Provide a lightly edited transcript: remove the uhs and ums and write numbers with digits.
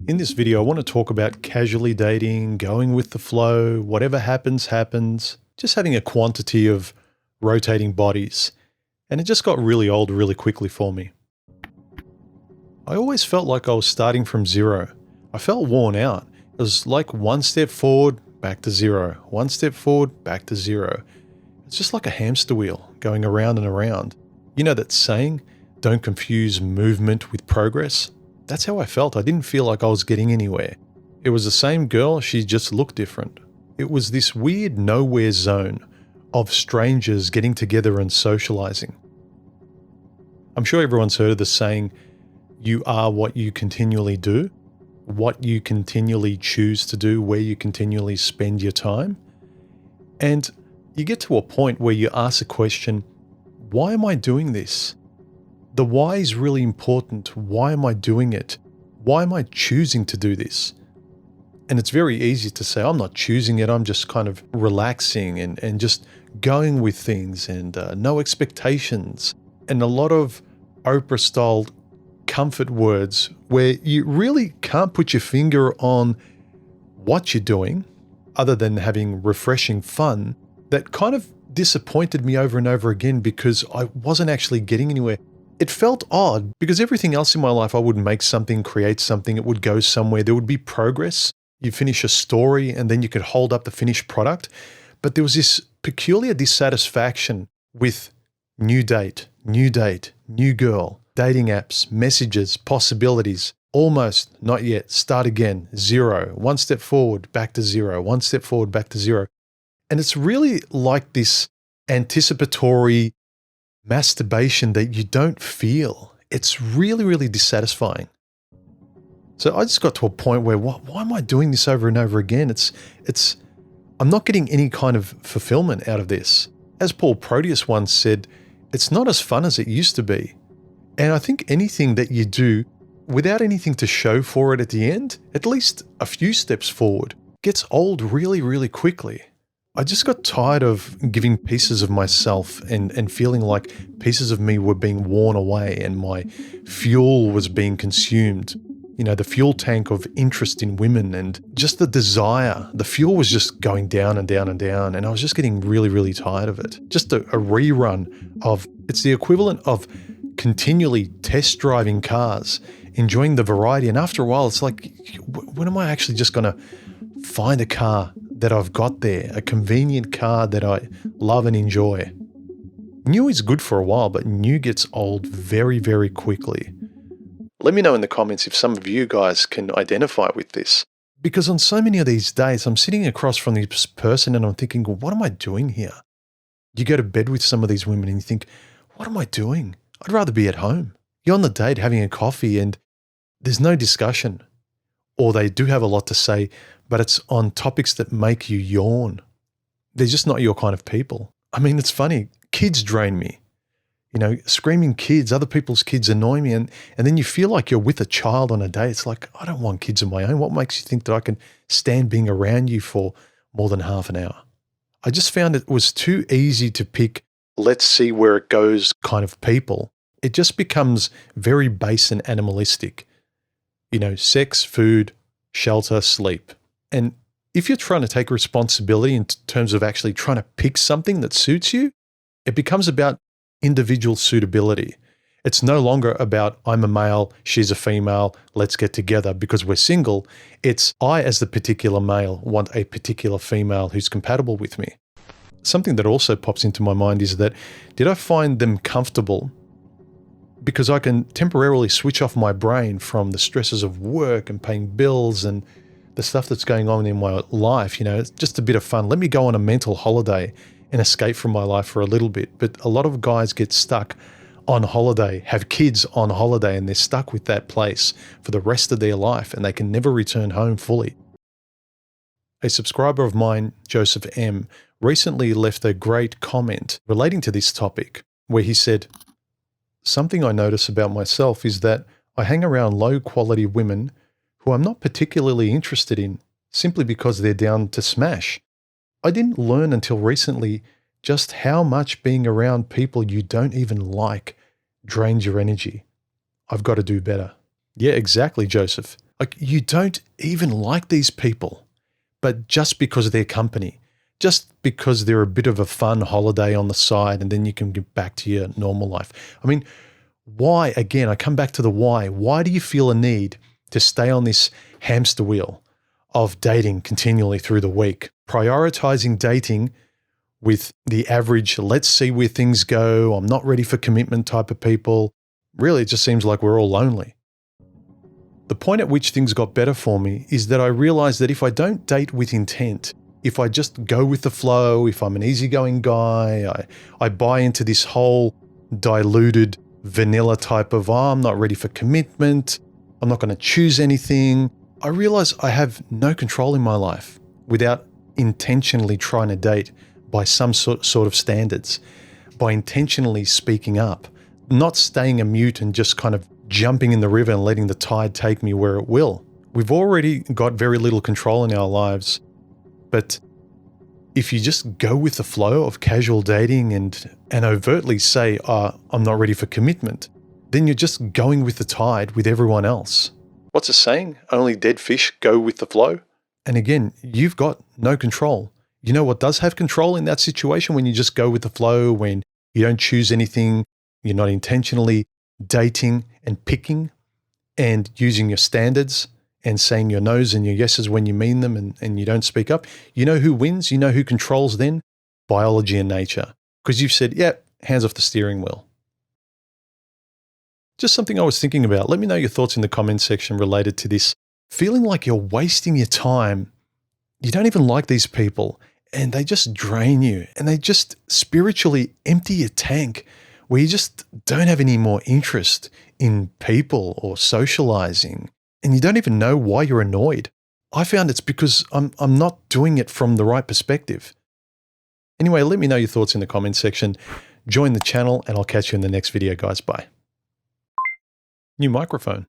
In this video, I want to talk about casually dating, going with the flow, whatever happens, happens, just having a quantity of rotating bodies. And it just got really old really quickly for me. I always felt like I was starting from zero. I felt worn out. It was like one step forward, back to zero. One step forward, back to zero. It's just like a hamster wheel going around and around. You know that saying, don't confuse movement with progress? That's how I felt. I didn't feel like I was getting anywhere. It was the same girl, she just looked different. It was this weird nowhere zone of strangers getting together and socializing. I'm sure everyone's heard of the saying, you are what you continually do, what you continually choose to do, where you continually spend your time. And you get to a point where you ask the question, why am I doing this? The why is really important. Why am I doing it? Why am I choosing to do this? And it's very easy to say, I'm not choosing it. I'm just kind of relaxing and just going with things and no expectations. And a lot of Oprah-style comfort words where you really can't put your finger on what you're doing other than having refreshing fun. That kind of disappointed me over and over again because I wasn't actually getting anywhere. It felt odd because everything else in my life, I would make something, create something, it would go somewhere, there would be progress. You finish a story and then you could hold up the finished product. But there was this peculiar dissatisfaction with new date, new girl, dating apps, messages, possibilities, almost, not yet, start again, zero, one step forward, back to zero, one step forward, back to zero. And it's really like this anticipatory masturbation that you don't feel. It's really, really dissatisfying. So I just got to a point where, why am I doing this over and over again? I'm not getting any kind of fulfillment out of this. As Paul Proteus once said, it's not as fun as it used to be. And I think anything that you do without anything to show for it at the end, at least a few steps forward, gets old really, really quickly. I just got tired of giving pieces of myself and feeling like pieces of me were being worn away and my fuel was being consumed. You know, the fuel tank of interest in women and just the desire. The fuel was just going down and down and down, and I was just getting really, really tired of it. Just a rerun of, it's the equivalent of continually test driving cars, enjoying the variety, and after a while it's like, when am I actually just going to find a car that I've got there, a convenient car that I love and enjoy? New is good for a while, but new gets old very, very quickly. Let me know in the comments if some of you guys can identify with this. Because on so many of these days, I'm sitting across from this person and I'm thinking, well, what am I doing here? You go to bed with some of these women and you think, what am I doing? I'd rather be at home. You're on the date having a coffee and there's no discussion. Or they do have a lot to say, but it's on topics that make you yawn. They're just not your kind of people. I mean, it's funny. Kids drain me. You know, screaming kids, other people's kids annoy me. And then you feel like you're with a child on a date. It's like, I don't want kids of my own. What makes you think that I can stand being around you for more than half an hour? I just found it was too easy to pick, let's see where it goes kind of people. It just becomes very base and animalistic. You know, sex, food, shelter, sleep. And if you're trying to take responsibility in terms of actually trying to pick something that suits you, it becomes about individual suitability. It's no longer about, I'm a male, she's a female, let's get together because we're single. It's, I as the particular male want a particular female who's compatible with me. Something that also pops into my mind is that, did I find them comfortable because I can temporarily switch off my brain from the stresses of work and paying bills and the stuff that's going on in my life? You know, it's just a bit of fun. Let me go on a mental holiday and escape from my life for a little bit. But a lot of guys get stuck on holiday, have kids on holiday, and they're stuck with that place for the rest of their life and they can never return home fully. A subscriber of mine, Joseph M., recently left a great comment relating to this topic where he said, something I notice about myself is that I hang around low-quality women who I'm not particularly interested in simply because they're down to smash. I didn't learn until recently just how much being around people you don't even like drains your energy. I've got to do better. Yeah, exactly, Joseph. Like, you don't even like these people, but just because of their company, just because they're a bit of a fun holiday on the side, and then you can get back to your normal life. I mean, why, again, I come back to the why. Why do you feel a need to stay on this hamster wheel of dating continually through the week, prioritizing dating with the average, let's see where things go, I'm not ready for commitment type of people? Really, it just seems like we're all lonely. The point at which things got better for me is that I realized that if I don't date with intent, if I just go with the flow, if I'm an easygoing guy, I buy into this whole diluted vanilla type of, I'm not ready for commitment, I'm not going to choose anything, I realize I have no control in my life without intentionally trying to date by some sort of standards, by intentionally speaking up, not staying a mute and just kind of jumping in the river and letting the tide take me where it will. We've already got very little control in our lives, but if you just go with the flow of casual dating and overtly say, I'm not ready for commitment, then you're just going with the tide with everyone else. What's the saying? Only dead fish go with the flow. And again, you've got no control. You know what does have control in that situation? When you just go with the flow, when you don't choose anything, you're not intentionally dating and picking and using your standards and saying your no's and your yeses when you mean them, and you don't speak up. You know who wins? You know who controls then? Biology and nature. Because you've said, yeah, hands off the steering wheel. Just something I was thinking about. Let me know your thoughts in the comments section related to this. Feeling like you're wasting your time. You don't even like these people, and they just drain you, and they just spiritually empty your tank, where you just don't have any more interest in people or socializing, and you don't even know why you're annoyed. I found it's because I'm not doing it from the right perspective. Anyway, let me know your thoughts in the comments section. Join the channel, and I'll catch you in the next video, guys. Bye. New microphone.